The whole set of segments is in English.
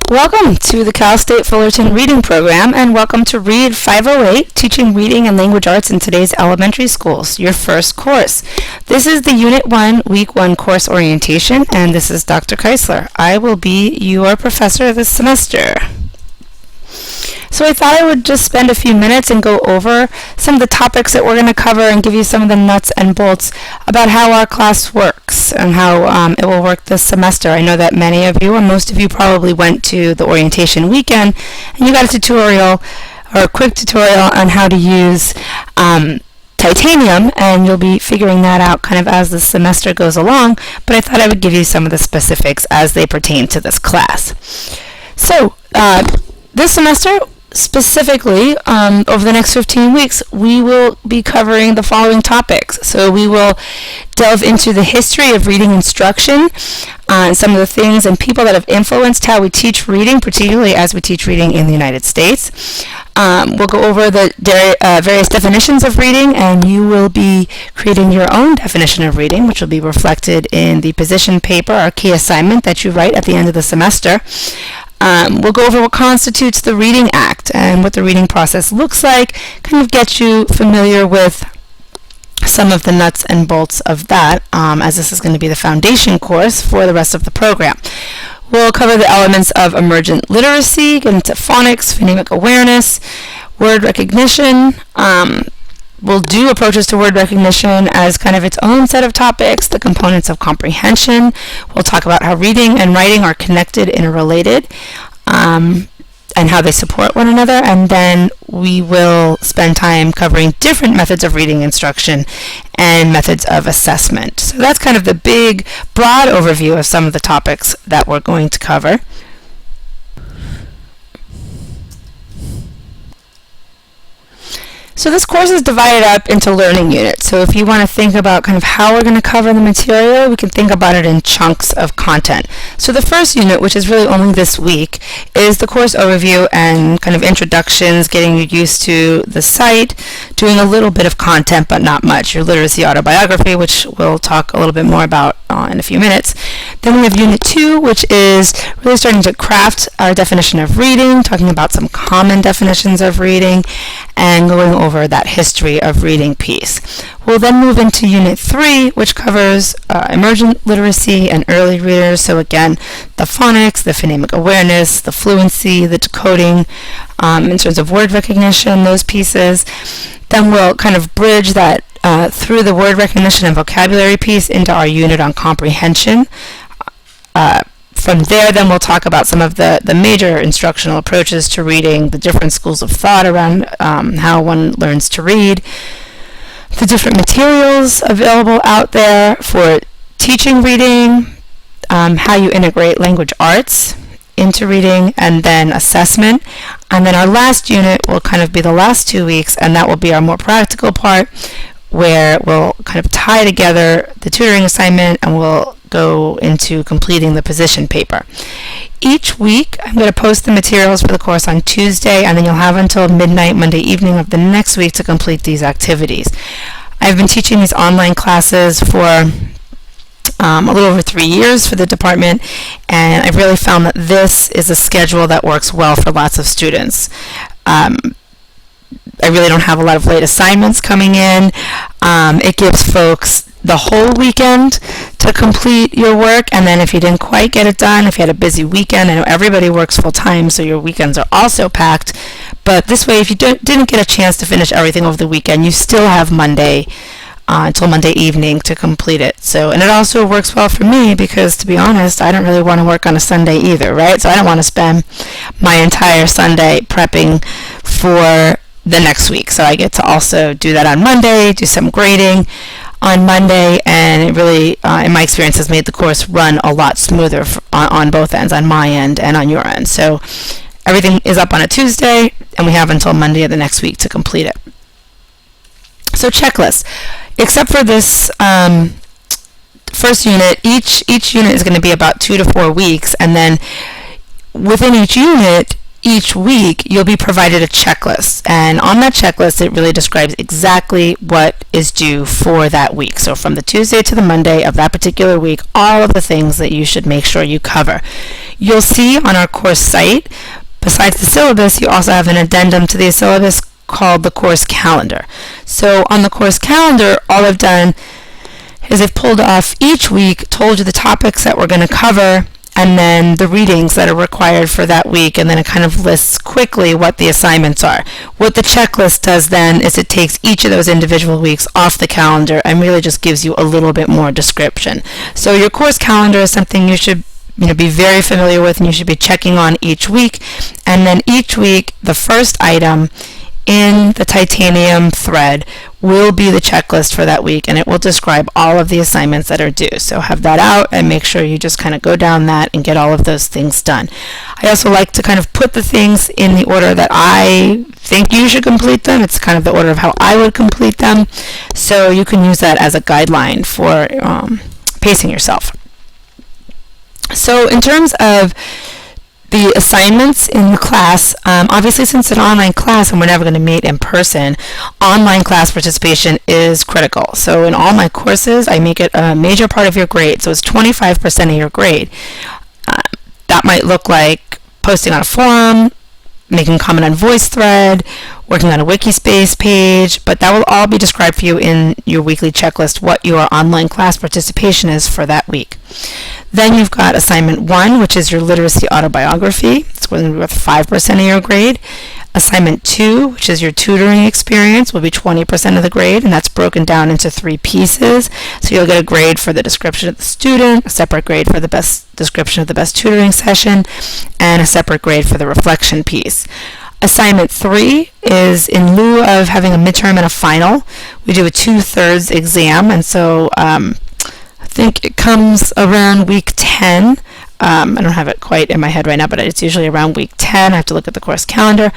Welcome to the Cal State Fullerton Reading Program, and welcome to Read 508, Teaching Reading and Language Arts in Today's Elementary Schools, your first course. This is the Unit 1, Week 1 course orientation, and this is Dr. Keisler. I will be your professor this semester. So I thought I would just spend a few minutes and go over some of the topics that we're going to cover and give you some of the nuts and bolts about how our class works and how it will work this semester. I know that many of you, or most of you, probably went to the orientation weekend and you got a tutorial or a quick tutorial on how to use Titanium, and you'll be figuring that out kind of as the semester goes along, but I thought I would give you some of the specifics as they pertain to this class. So this semester, specifically, over the next 15 weeks, we will be covering the following topics. So we will delve into the history of reading instruction, and some of the things and people that have influenced how we teach reading, particularly as we teach reading in the United States. We'll go over the various definitions of reading, and you will be creating your own definition of reading, which will be reflected in the position paper, our key assignment that you write at the end of the semester. We'll go over what constitutes the Reading Act and what the reading process looks like, kind of get you familiar with some of the nuts and bolts of that, as this is going to be the foundation course for the rest of the program. We'll cover the elements of emergent literacy, get into phonics, phonemic awareness, word recognition. We'll do approaches to word recognition as kind of its own set of topics, the components of comprehension. We'll talk about how reading and writing are connected, interrelated, and how they support one another. And then we will spend time covering different methods of reading instruction and methods of assessment. So that's kind of the big, broad overview of some of the topics that we're going to cover. So this course is divided up into learning units. So if you want to think about kind of how we're going to cover the material, we can think about it in chunks of content. So the first unit, which is really only this week, is the course overview and kind of introductions, getting you used to the site, doing a little bit of content but not much. Your literacy autobiography, which we'll talk a little bit more about in a few minutes. Then we have Unit 2, which is really starting to craft our definition of reading, talking about some common definitions of reading, and going over that history of reading piece. We'll then move into Unit 3, which covers emergent literacy and early readers. So again, the phonics, the phonemic awareness, the fluency, the decoding, in terms of word recognition, those pieces. Then we'll kind of bridge that through the word recognition and vocabulary piece into our unit on comprehension. From there, then we'll talk about some of the major instructional approaches to reading, the different schools of thought around how one learns to read, the different materials available out there for teaching reading, how you integrate language arts into reading, and then assessment. And then our last unit will kind of be the last 2 weeks, and that will be our more practical part, where we'll kind of tie together the tutoring assignment and we'll go into completing the position paper. Each week, I'm going to post the materials for the course on Tuesday, and then you'll have until midnight Monday evening of the next week to complete these activities. I've been teaching these online classes for a little over 3 years for the department, and I've really found that this is a schedule that works well for lots of students. I really don't have a lot of late assignments coming in. It gives folks the whole weekend to complete your work, and then if you didn't quite get it done, if you had a busy weekend, I know everybody works full-time, so your weekends are also packed, but this way, if you didn't get a chance to finish everything over the weekend, you still have Monday until Monday evening to complete it. So, and it also works well for me because, to be honest, I don't really want to work on a Sunday either, right? So I don't want to spend my entire Sunday prepping for the next week. So I get to also do that on Monday, do some grading on Monday, and it really, in my experience, has made the course run a lot smoother on both ends, on my end and on your end. So everything is up on a Tuesday, and we have until Monday of the next week to complete it. So checklist. Except for this first unit, each unit is going to be about 2 to 4 weeks, and then within each unit, each week you'll be provided a checklist, and on that checklist it really describes exactly what is due for that week. So from the Tuesday to the Monday of that particular week, all of the things that you should make sure you cover. You'll see on our course site, besides the syllabus, you also have an addendum to the syllabus called the course calendar. So on the course calendar, all I've done is I've pulled off each week, told you the topics that we're going to cover, and then the readings that are required for that week, and then it kind of lists quickly what the assignments are. What the checklist does then is it takes each of those individual weeks off the calendar and really just gives you a little bit more description. So your course calendar is something you should be very familiar with, and you should be checking on each week. And then each week, the first item in the titanium thread will be the checklist for that week, and it will describe all of the assignments that are due. So have that out and make sure you just kind of go down that and get all of those things done. I also like to kind of put the things in the order that I think you should complete them. It's kind of the order of how I would complete them. So you can use that as a guideline for pacing yourself. So in terms of the assignments in the class, obviously since it's an online class and we're never going to meet in person, online class participation is critical. So in all my courses, I make it a major part of your grade. So it's 25% of your grade. That might look like posting on a forum, making a comment on VoiceThread, working on a Wikispace page, but that will all be described for you in your weekly checklist, what your online class participation is for that week. Then you've got assignment 1, which is your literacy autobiography. It's going to be worth 5% of your grade. Assignment 2, which is your tutoring experience, will be 20% of the grade, and that's broken down into 3 pieces. So you'll get a grade for the description of the student, a separate grade for the best description of the best tutoring session, and a separate grade for the reflection piece. Assignment 3 is in lieu of having a midterm and a final. We do a 2/3 exam, and so I think it comes around week 10. I don't have it quite in my head right now, but it's usually around week 10. I have to look at the course calendar.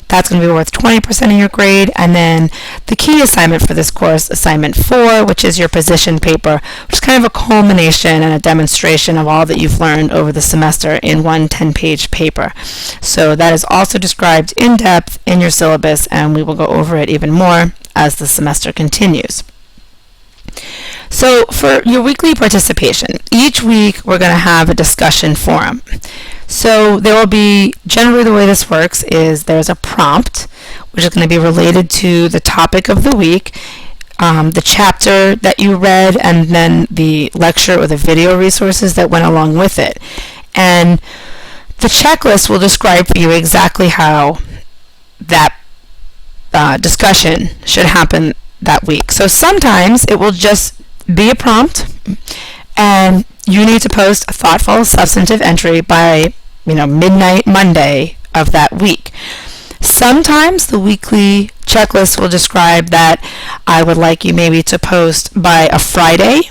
That's going to be worth 20% of your grade. And then the key assignment for this course, assignment 4, which is your position paper, which is kind of a culmination and a demonstration of all that you've learned over the semester in one 10-page paper. So that is also described in depth in your syllabus, and we will go over it even more as the semester continues. So for your weekly participation, each week we're going to have a discussion forum. So there will be, generally the way this works is there's a prompt, which is going to be related to the topic of the week, the chapter that you read, and then the lecture or the video resources that went along with it. And the checklist will describe for you exactly how that discussion should happen that week. So sometimes it will just be a prompt, and you need to post a thoughtful, substantive entry by, midnight Monday of that week. Sometimes the weekly checklist will describe that I would like you maybe to post by a Friday,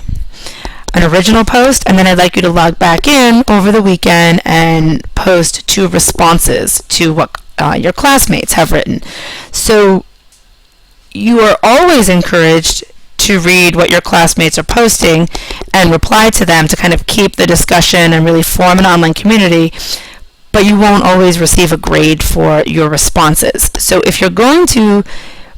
an original post, and then I'd like you to log back in over the weekend and post 2 responses to what your classmates have written. So you are always encouraged to read what your classmates are posting and reply to them to kind of keep the discussion and really form an online community, but you won't always receive a grade for your responses. So if you're going to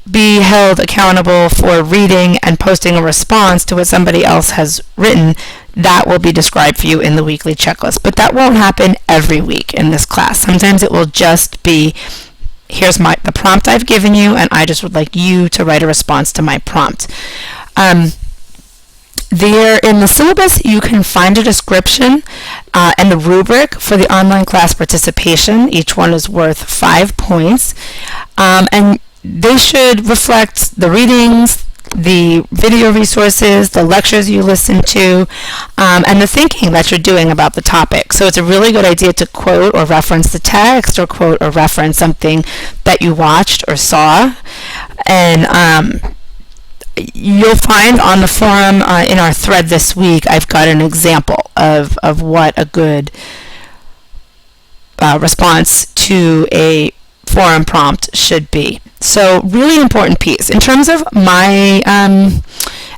be held accountable for reading and posting a response to what somebody else has written, that will be described for you in the weekly checklist. But that won't happen every week in this class. Sometimes it will just be, here's the prompt I've given you, and I just would like you to write a response to my prompt. There in the syllabus, you can find a description and the rubric for the online class participation. Each one is worth 5 points, and they should reflect the readings, the video resources, the lectures you listen to, and the thinking that you're doing about the topic. So it's a really good idea to quote or reference the text, or quote or reference something that you watched or saw. And you'll find on the forum in our thread this week, I've got an example of what a good response to a forum prompt should be. So really important piece. In terms of my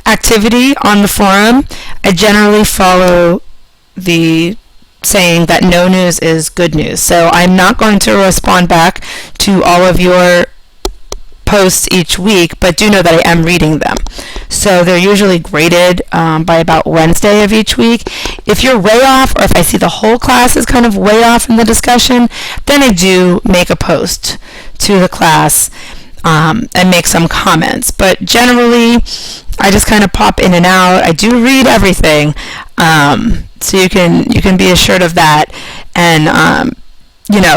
activity on the forum, I generally follow the saying that no news is good news. So I'm not going to respond back to all of your posts each week, but do know that I am reading them. So they're usually graded by about Wednesday of each week. If you're way off, or if I see the whole class is kind of way off in the discussion, then I do make a post to the class and make some comments. But generally, I just kind of pop in and out. I do read everything, so you can be assured of that. And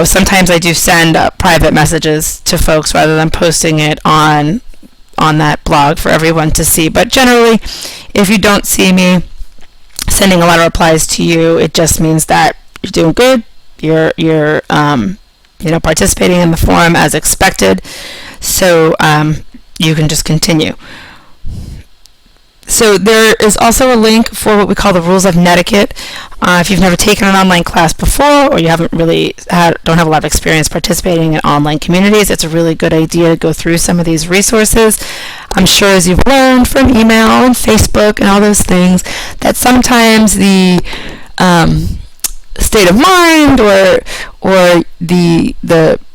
sometimes I do send private messages to folks rather than posting it on that blog for everyone to see. But generally, if you don't see me sending a lot of replies to you, it just means that you're doing good. You're participating in the forum as expected. So you can just continue. So there is also a link for what we call the rules of netiquette. If you've never taken an online class before, or you don't have a lot of experience participating in online communities, it's a really good idea to go through some of these resources. I'm sure, as you've learned from email and Facebook and all those things, that sometimes the state of mind or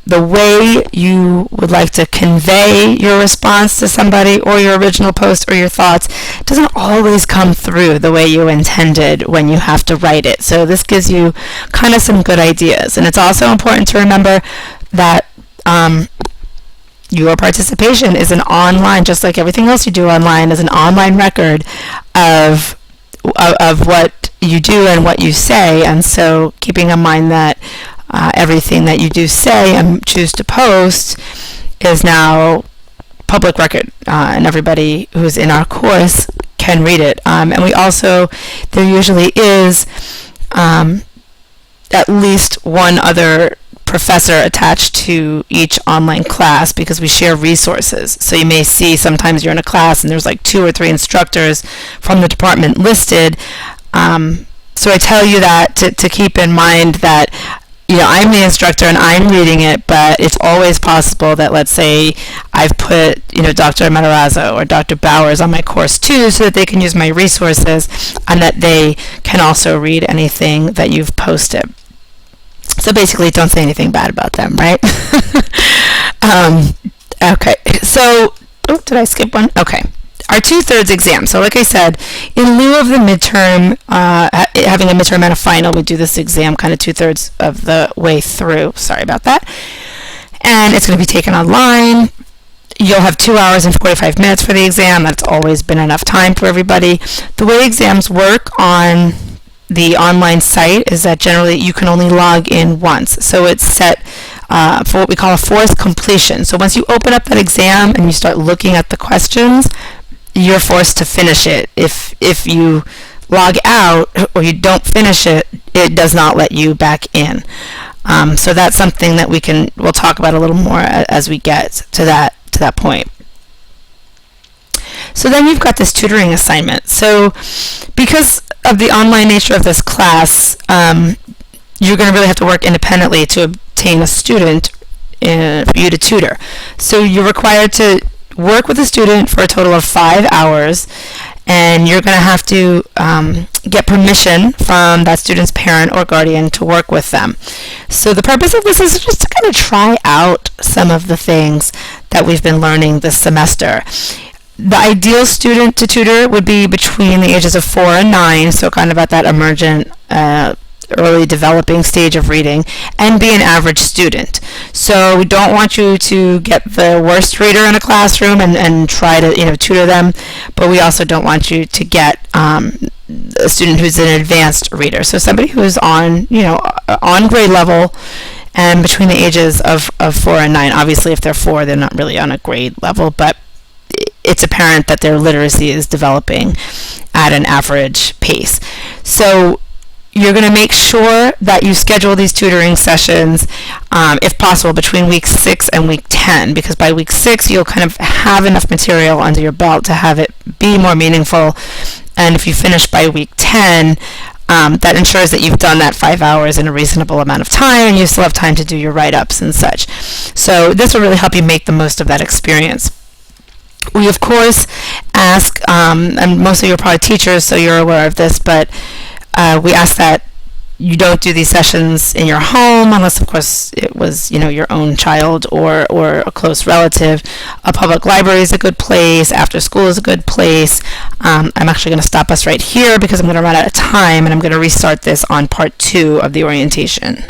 the way you would like to convey your response to somebody, or your original post, or your thoughts, doesn't always come through the way you intended when you have to write it. So this gives you kind of some good ideas. And it's also important to remember that your participation is an online, just like everything else you do online, is an online record of what you do and what you say. And so keeping in mind that everything that you do say and choose to post is now public record, and everybody who's in our course can read it. And there usually is at least one other professor attached to each online class, because we share resources. So you may see sometimes you're in a class and there's like 2 or 3 instructors from the department listed. So I tell you that to keep in mind that I'm the instructor and I'm reading it, but it's always possible that, let's say, I've put, Dr. Matarazzo or Dr. Bowers on my course too, so that they can use my resources and that they can also read anything that you've posted. So basically, don't say anything bad about them, right? Okay, so, did I skip one? Okay. Our 2/3 exam. So like I said, in lieu of the midterm, having a midterm and a final, we do this exam kind of 2/3 of the way through. Sorry about that. And it's going to be taken online. You'll have 2 hours and 45 minutes for the exam. That's always been enough time for everybody. The way exams work on the online site is that generally you can only log in once. So it's set for what we call a forced completion. So once you open up that exam and you start looking at the questions, you're forced to finish it. If you log out or you don't finish it, it does not let you back in. So that's something that we'll talk about a little more as we get to that point. So then you've got this tutoring assignment. So because of the online nature of this class, you're going to really have to work independently to obtain a student for you to tutor. So you're required to work with a student for a total of 5 hours, and you're going to have to get permission from that student's parent or guardian to work with them. So the purpose of this is just to kind of try out some of the things that we've been learning this semester. The ideal student to tutor would be between the ages of 4 and 9, so kind of at that emergent early developing stage of reading, and be an average student. So we don't want you to get the worst reader in a classroom and try to tutor them, but we also don't want you to get a student who's an advanced reader. So somebody who's on grade level and between the ages of 4 and 9. Obviously, if they're 4, they're not really on a grade level, but it's apparent that their literacy is developing at an average pace. So you're going to make sure that you schedule these tutoring sessions, if possible, between week 6 and week 10, because by week 6 you'll kind of have enough material under your belt to have it be more meaningful. And if you finish by week 10, that ensures that you've done that 5 hours in a reasonable amount of time, and you still have time to do your write-ups and such. So this will really help you make the most of that experience. We, of course, ask, and most of you are probably teachers, so you're aware of this, but we ask that you don't do these sessions in your home unless, of course, it was, your own child or a close relative. A public library is a good place. After school is a good place. I'm actually going to stop us right here because I'm going to run out of time, and I'm going to restart this on part 2 of the orientation.